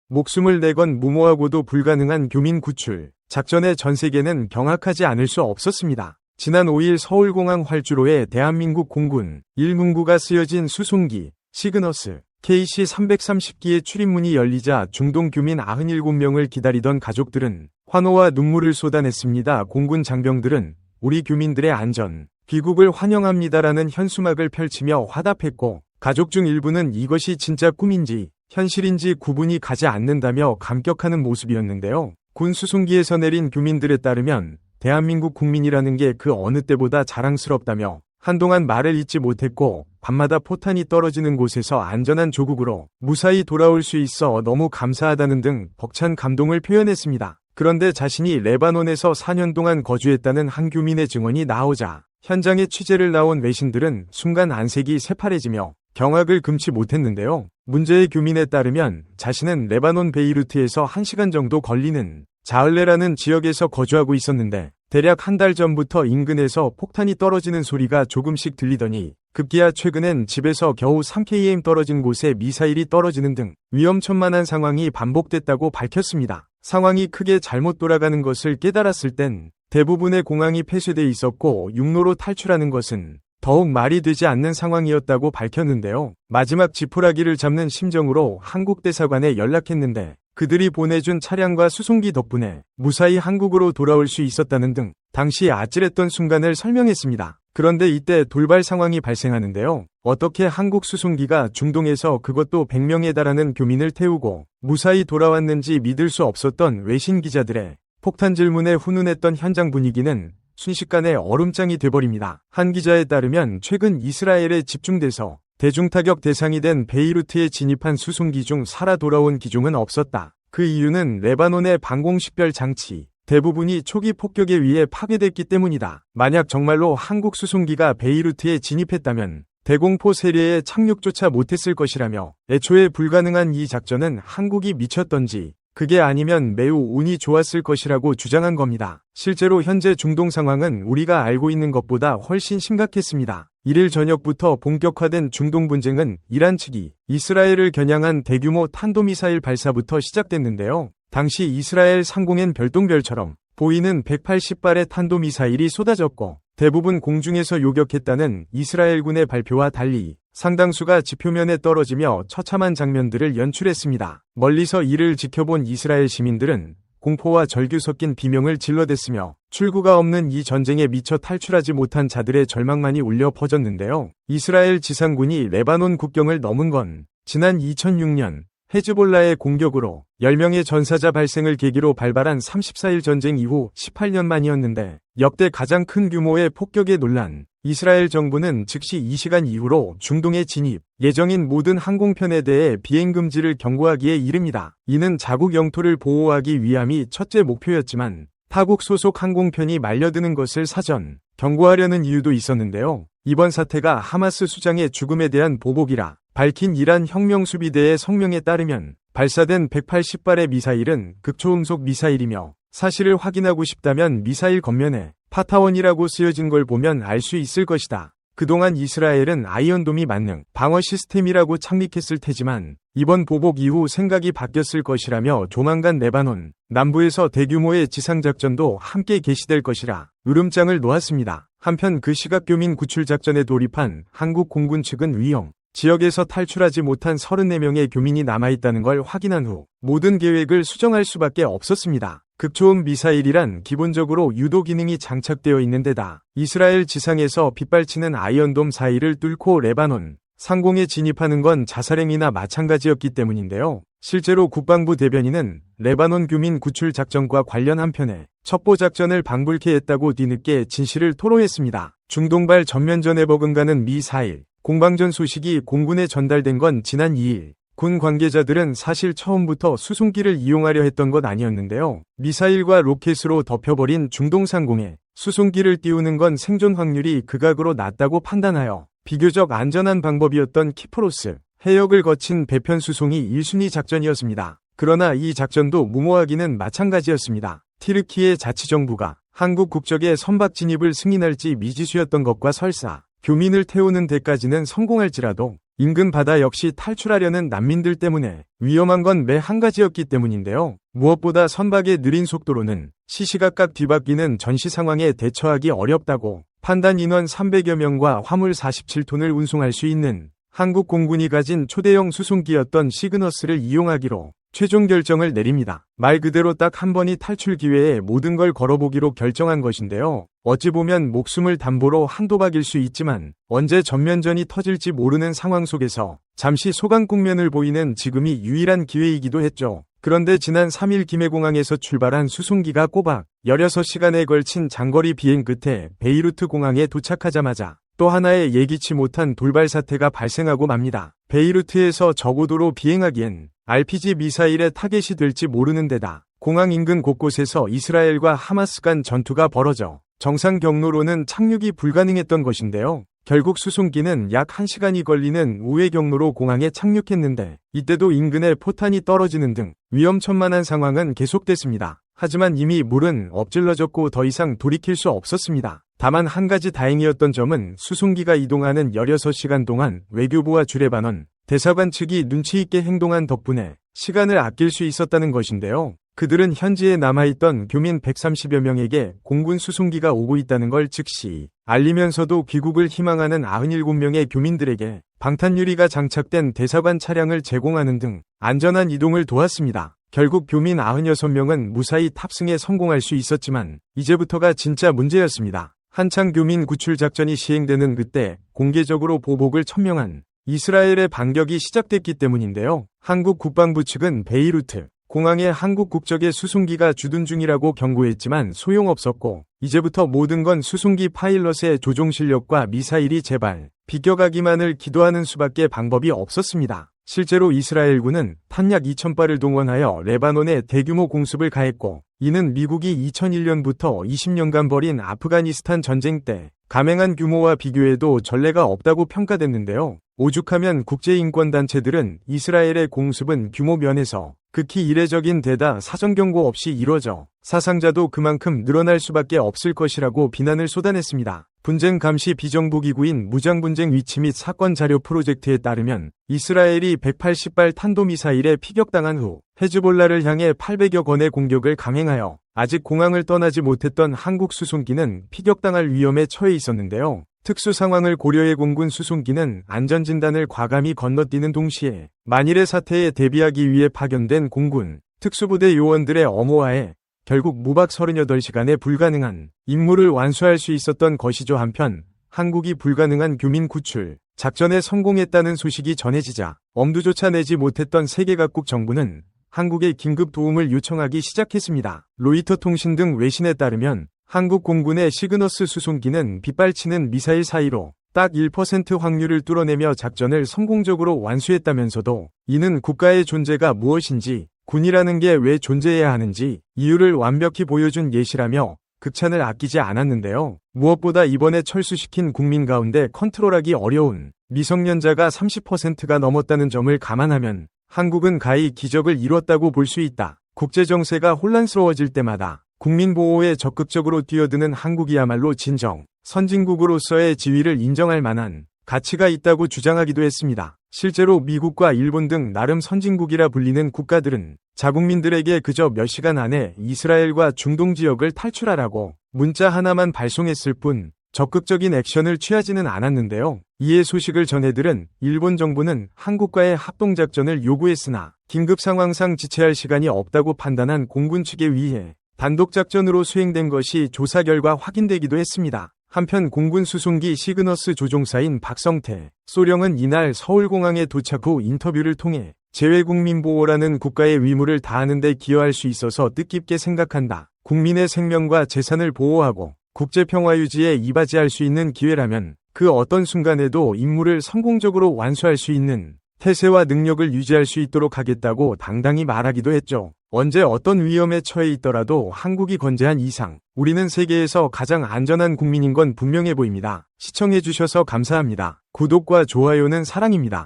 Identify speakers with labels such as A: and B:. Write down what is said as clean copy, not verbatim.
A: 목숨을 내건 무모하고도 불가능한 교민 구출 작전의 전세계는 경악하지 않을 수 없었습니다. 지난 5일 서울공항 활주로에 대한민국 공군 1문구가 쓰여진 수송기 시그너스 KC-330기의 출입문이 열리자 중동 교민 97명을 기다리던 가족들은 환호와 눈물을 쏟아냈습니다. 공군 장병들은 우리 교민들의 안전, 귀국을 환영합니다라는 현수막을 펼치며 화답했고, 가족 중 일부는 이것이 진짜 꿈인지 현실인지 구분이 가지 않는다며 감격하는 모습이었는데요. 군 수송기에서 내린 교민들에 따르면 대한민국 국민이라는 게 그 어느 때보다 자랑스럽다며 한동안 말을 잇지 못했고 밤마다 포탄이 떨어지는 곳에서 안전한 조국으로 무사히 돌아올 수 있어 너무 감사하다는 등 벅찬 감동을 표현했습니다. 그런데 자신이 레바논에서 4년 동안 거주했다는 한 교민의 증언이 나오자 현장에 취재를 나온 외신들은 순간 안색이 새파래지며 경악을 금치 못했는데요. 문제의 교민에 따르면 자신은 레바논 베이루트에서 1시간 정도 걸리는 자을레라는 지역에서 거주하고 있었는데 대략 한 달 전부터 인근에서 폭탄이 떨어지는 소리가 조금씩 들리더니 급기야 최근엔 집에서 겨우 3km 떨어진 곳에 미사일이 떨어지는 등 위험천만한 상황이 반복됐다고 밝혔습니다. 상황이 크게 잘못 돌아가는 것을 깨달았을 땐 대부분의 공항이 폐쇄돼 있었고 육로로 탈출하는 것은 더욱 말이 되지 않는 상황이었다고 밝혔는데요. 마지막 지푸라기를 잡는 심정으로 한국 대사관에 연락했는데 그들이 보내준 차량과 수송기 덕분에 무사히 한국으로 돌아올 수 있었다는 등 당시 아찔했던 순간을 설명했습니다. 그런데 이때 돌발 상황이 발생하는데요. 어떻게 한국 수송기가 중동에서 그것도 100명에 달하는 교민을 태우고 무사히 돌아왔는지 믿을 수 없었던 외신 기자들의 폭탄 질문에 훈훈했던 현장 분위기는 순식간에 얼음장이 돼버립니다. 한 기자에 따르면 최근 이스라엘에 집중돼서 대중타격 대상이 된 베이루트에 진입한 수송기 중 살아 돌아온 기종은 없었다. 그 이유는 레바논의 방공식별 장치 대부분이 초기 폭격에 의해 파괴됐기 때문이다. 만약 정말로 한국 수송기가 베이루트에 진입했다면 대공포 세례에 착륙조차 못했을 것이라며 애초에 불가능한 이 작전은 한국이 미쳤던지 그게 아니면 매우 운이 좋았을 것이라고 주장한 겁니다. 실제로 현재 중동 상황은 우리가 알고 있는 것보다 훨씬 심각했습니다. 1일 저녁부터 본격화된 중동 분쟁은 이란 측이 이스라엘을 겨냥한 대규모 탄도미사일 발사부터 시작됐는데요. 당시 이스라엘 상공엔 별똥별처럼 보이는 180발의 탄도미사일이 쏟아졌고 대부분 공중에서 요격했다는 이스라엘군의 발표와 달리 상당수가 지표면에 떨어지며 처참한 장면들을 연출했습니다. 멀리서 이를 지켜본 이스라엘 시민들은 공포와 절규 섞인 비명을 질러댔으며 출구가 없는 이 전쟁에 미처 탈출하지 못한 자들의 절망만이 울려 퍼졌는데요. 이스라엘 지상군이 레바논 국경을 넘은 건 지난 2006년 헤즈볼라의 공격으로 10명의 전사자 발생을 계기로 발발한 34일 전쟁 이후 18년 만이었는데 역대 가장 큰 규모의 폭격의 논란. 이스라엘 정부는 즉시 이 시간 이후로 중동에 진입 예정인 모든 항공편에 대해 비행금지를 경고하기에 이릅니다. 이는 자국 영토를 보호하기 위함이 첫째 목표였지만 타국 소속 항공편이 말려드는 것을 사전 경고하려는 이유도 있었는데요. 이번 사태가 하마스 수장의 죽음에 대한 보복이라 밝힌 이란 혁명수비대의 성명에 따르면 발사된 180발의 미사일은 극초음속 미사일이며 사실을 확인하고 싶다면 미사일 겉면에 파타원이라고 쓰여진 걸 보면 알 수 있을 것이다. 그동안 이스라엘은 아이언돔이 만능 방어 시스템이라고 창립했을 테지만 이번 보복 이후 생각이 바뀌었을 것이라며 조만간 레바논 남부에서 대규모의 지상작전도 함께 개시될 것이라 으름장을 놓았습니다. 한편 그 시각 교민 구출 작전에 돌입한 한국 공군 측은 위험 지역에서 탈출하지 못한 34명의 교민이 남아있다는 걸 확인한 후 모든 계획을 수정할 수밖에 없었습니다. 극초음 미사일이란 기본적으로 유도 기능이 장착되어 있는 데다 이스라엘 지상에서 빗발치는 아이언돔 사이를 뚫고 레바논 상공에 진입하는 건 자살행위나 마찬가지였기 때문인데요. 실제로 국방부 대변인은 레바논 교민 구출 작전과 관련 한편에 첩보 작전을 방불케 했다고 뒤늦게 진실을 토로했습니다. 중동발 전면전에 버금가는 미사일 공방전 소식이 공군에 전달된 건 지난 2일. 군 관계자들은 사실 처음부터 수송기를 이용하려 했던 것 아니었는데요. 미사일과 로켓으로 덮여버린 중동 상공에 수송기를 띄우는 건 생존 확률이 극악으로 낮다고 판단하여 비교적 안전한 방법이었던 키프로스 해역을 거친 배편 수송이 1순위 작전이었습니다. 그러나 이 작전도 무모하기는 마찬가지였습니다. 튀르키예 자치정부가 한국 국적의 선박 진입을 승인할지 미지수였던 것과 설사 교민을 태우는 데까지는 성공할지라도 인근 바다 역시 탈출하려는 난민들 때문에 위험한 건 매 한 가지였기 때문인데요. 무엇보다 선박의 느린 속도로는 시시각각 뒤바뀌는 전시 상황에 대처하기 어렵다고 판단 인원 300여 명과 화물 47톤을 운송할 수 있는 한국 공군이 가진 초대형 수송기였던 시그너스를 이용하기로 최종 결정을 내립니다. 말 그대로 딱 한 번이 탈출 기회에 모든 걸 걸어보기로 결정한 것인데요. 어찌 보면 목숨을 담보로 한도박일 수 있지만 언제 전면전이 터질지 모르는 상황 속에서 잠시 소강 국면을 보이는 지금이 유일한 기회이기도 했죠. 그런데 지난 3일 김해공항에서 출발한 수송기가 꼬박 16시간에 걸친 장거리 비행 끝에 베이루트 공항에 도착하자마자 또 하나의 예기치 못한 돌발 사태가 발생하고 맙니다. 베이루트에서 저고도로 비행하기엔 RPG 미사일의 타겟이 될지 모르는 데다 공항 인근 곳곳에서 이스라엘과 하마스 간 전투가 벌어져 정상 경로로는 착륙이 불가능했던 것인데요. 결국 수송기는 약 1시간이 걸리는 우회 경로로 공항에 착륙했는데 이때도 인근에 포탄이 떨어지는 등 위험천만한 상황은 계속됐습니다. 하지만 이미 물은 엎질러졌고 더 이상 돌이킬 수 없었습니다. 다만 한 가지 다행이었던 점은 수송기가 이동하는 16시간 동안 외교부와 주례반원, 대사관 측이 눈치 있게 행동한 덕분에 시간을 아낄 수 있었다는 것인데요. 그들은 현지에 남아있던 교민 130여 명에게 공군 수송기가 오고 있다는 걸 즉시 알리면서도 귀국을 희망하는 97명의 교민들에게 방탄유리가 장착된 대사관 차량을 제공하는 등 안전한 이동을 도왔습니다. 결국 교민 96명은 무사히 탑승에 성공할 수 있었지만 이제부터가 진짜 문제였습니다. 한창 교민 구출 작전이 시행되는 그때 공개적으로 보복을 천명한 이스라엘의 반격이 시작됐기 때문인데요. 한국 국방부 측은 베이루트 공항에 한국 국적의 수송기가 주둔 중이라고 경고했지만 소용없었고 이제부터 모든 건 수송기 파일럿의 조종 실력과 미사일이 제발 비껴가기만을 기도하는 수밖에 방법이 없었습니다. 실제로 이스라엘군은 탄약 2,000발을 동원하여 레바논에 대규모 공습을 가했고 이는 미국이 2001년부터 20년간 벌인 아프가니스탄 전쟁 때 감행한 규모와 비교해도 전례가 없다고 평가됐는데요. 오죽하면 국제인권단체들은 이스라엘의 공습은 규모 면에서 극히 이례적인 데다 사전경고 없이 이뤄져 사상자도 그만큼 늘어날 수밖에 없을 것이라고 비난을 쏟아냈습니다. 분쟁 감시 비정부기구인 무장분쟁 위치 및 사건 자료 프로젝트에 따르면 이스라엘이 180발 탄도미사일에 피격당한 후 헤즈볼라를 향해 800여 건의 공격을 감행하여 아직 공항을 떠나지 못했던 한국 수송기는 피격당할 위험에 처해 있었는데요. 특수 상황을 고려해 공군 수송기는 안전진단을 과감히 건너뛰는 동시에 만일의 사태에 대비하기 위해 파견된 공군 특수부대 요원들의 엄호하에 결국 무박 38시간에 불가능한 임무를 완수할 수 있었던 것이죠. 한편 한국이 불가능한 교민 구출 작전에 성공했다는 소식이 전해지자 엄두조차 내지 못했던 세계 각국 정부는 한국에 긴급 도움을 요청하기 시작했습니다. 로이터 통신 등 외신에 따르면 한국 공군의 시그너스 수송기는 빗발치는 미사일 사이로 딱 1% 확률을 뚫어내며 작전을 성공적으로 완수했다면서도 이는 국가의 존재가 무엇인지 군이라는 게 왜 존재해야 하는지 이유를 완벽히 보여준 예시라며 극찬을 아끼지 않았는데요. 무엇보다 이번에 철수시킨 국민 가운데 컨트롤하기 어려운 미성년자가 30%가 넘었다는 점을 감안하면 한국은 가히 기적을 이뤘다고 볼 수 있다. 국제정세가 혼란스러워질 때마다 국민보호에 적극적으로 뛰어드는 한국이야말로 진정 선진국으로서의 지위를 인정할 만한 가치가 있다고 주장하기도 했습니다. 실제로 미국과 일본 등 나름 선진국이라 불리는 국가들은 자국민들에게 그저 몇 시간 안에 이스라엘과 중동 지역을 탈출하라고 문자 하나만 발송했을 뿐 적극적인 액션을 취하지는 않았는데요. 이에 소식을 전해들은 일본 정부는 한국과의 합동작전을 요구했으나 긴급 상황상 지체할 시간이 없다고 판단한 공군 측에 의해 단독작전으로 수행된 것이 조사 결과 확인되기도 했습니다. 한편 공군 수송기 시그너스 조종사인 박성태, 소령은 이날 서울공항에 도착 후 인터뷰를 통해 재외국민보호라는 국가의 의무를 다하는 데 기여할 수 있어서 뜻깊게 생각한다. 국민의 생명과 재산을 보호하고 국제평화유지에 이바지할 수 있는 기회라면 그 어떤 순간에도 임무를 성공적으로 완수할 수 있는 태세와 능력을 유지할 수 있도록 하겠다고 당당히 말하기도 했죠. 언제 어떤 위험에 처해 있더라도 한국이 건재한 이상 우리는 세계에서 가장 안전한 국민인 건 분명해 보입니다. 시청해주셔서 감사합니다. 구독과 좋아요는 사랑입니다.